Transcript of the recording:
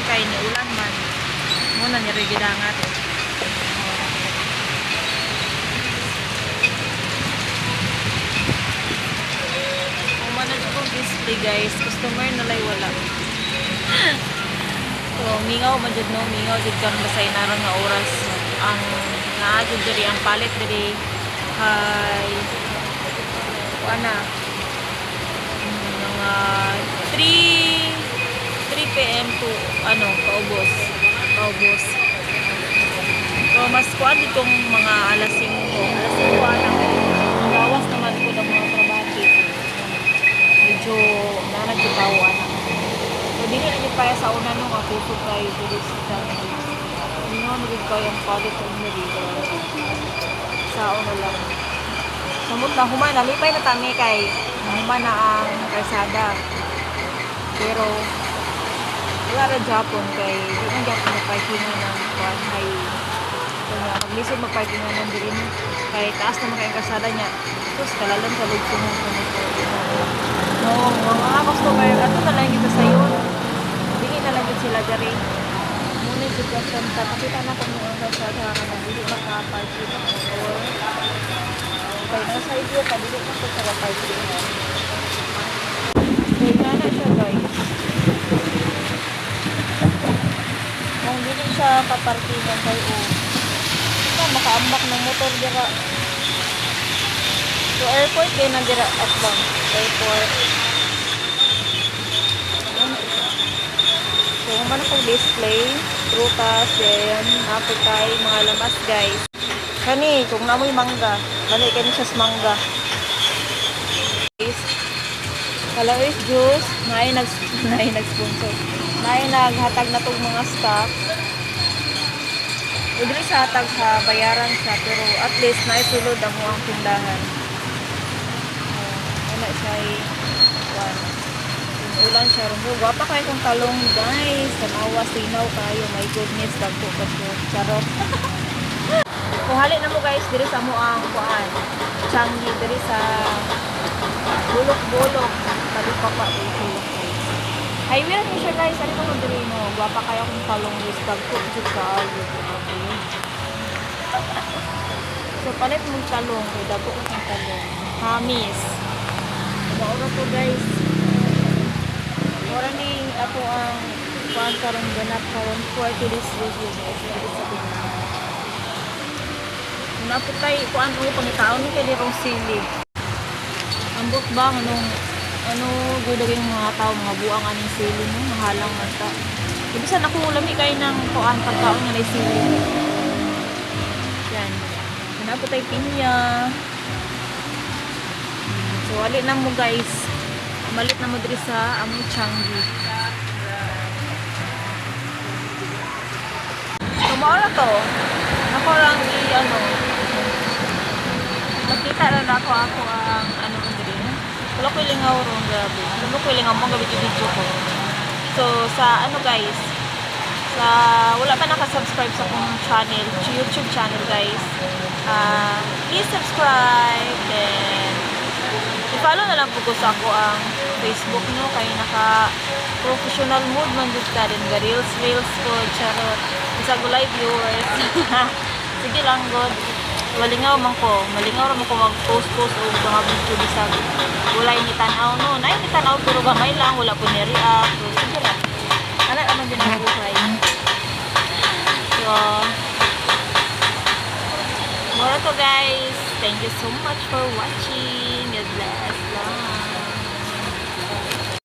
kay ni ulan man. Muna ni gidangat. Manage kong display guys, customer nalay wala. So mingaw man jud no, mingaw jud kan basay naron nga oras ang naadjud diri ang palit diri kay ana mga 3 PM to ano paubos. So mas kuan ditong mga alas 5 ana. Bawas naman ko ng mga trabaho. Medyo nanagkitawa na. So, dili na niyo kaya sa una nung ako so kayo dili sa hindi naman magig kaya ang palit ng dito. Sa una lang. Samot na human, nalipay na tami kay human na ang kalsada. Pero, wala na Japon kay di na Japon na parkingan ng kay maglisod magparkingan ng dirin kay taas naman kay kalsada niya. Tapos, kalalan sa lugtong no, mga customer, ato na lang ito sayo. Hindi na lang ito sila dari. Muna yung sitwasyon, tapakita na kung yung kalsada na hindi makaparking or kaya nasa idea pa, hindi na ito sa parking. Kaya nga na siya guys. Kung hindi siya kaparkingan kayo, makaambak ng motor dira. So, airport din na dira at bang. Airport. So, man akong display. Prutas, then, apitay, mga lamas, guys. Kani, kung namoy mangga. Balik kani siya sa mangga. Kalawis juice. Naay nag-sponsor. Naay naghatag na itong mga stock. Udri sa hatag ha, bayaran siya. Pero at least, naisulod ang muang tindahan. Wala siya one. Ulan siya rin. Gwapa kayo kung talong guys. Tanawa, sinaw kayo. My goodness, dagpo ka po. Charot. Kung hali na mo guys, diri sa mo ang kuan. Changi, diri sa bulok-bulok. Talipapa, bulok. Highway rin siya guys. Ano mo diri mo? Gwapa kayo kung talong guys. Dagpo kayo. So, palit mong talong. Kaya dagpo ko ng talong. Hamis. Maura to guys. Maura ni ako ang kuhan karong ganap karong 40 days review guys. Napo tayo kuhan mo pangitaon ni kay rong sili. Ambot ba ano gudagin mga tao mga buang aning sili mo mahalang man ta. Ibisan ako lami kay nang kuhan pagkaon nga sili. Yan. Napo tayo pinya. So, wali na mo guys. Malit na mo diri sa among Changi. So, maura to. Ako lang makita na ako ang ano mo diri. Wala ko ilingaw ron gabi. Wala ko ilingaw mo gabi video ko. So, sa ano guys. Wala pa naka-subscribe sa akong channel. YouTube channel guys. Please subscribe. Then, i-follow na lang po ko sa ako ang Facebook no kay naka professional mode man jud ka din ga reels ko charot isa go live viewers. Sige lang god malingaw ra man ko mag-post o mga video bisag walay ni tan-aw no nay ni tan-aw pero gamay lang wala po ni react so sige lang ana naman din ang buhay. So more to guys, thank you so much for watching. God bless.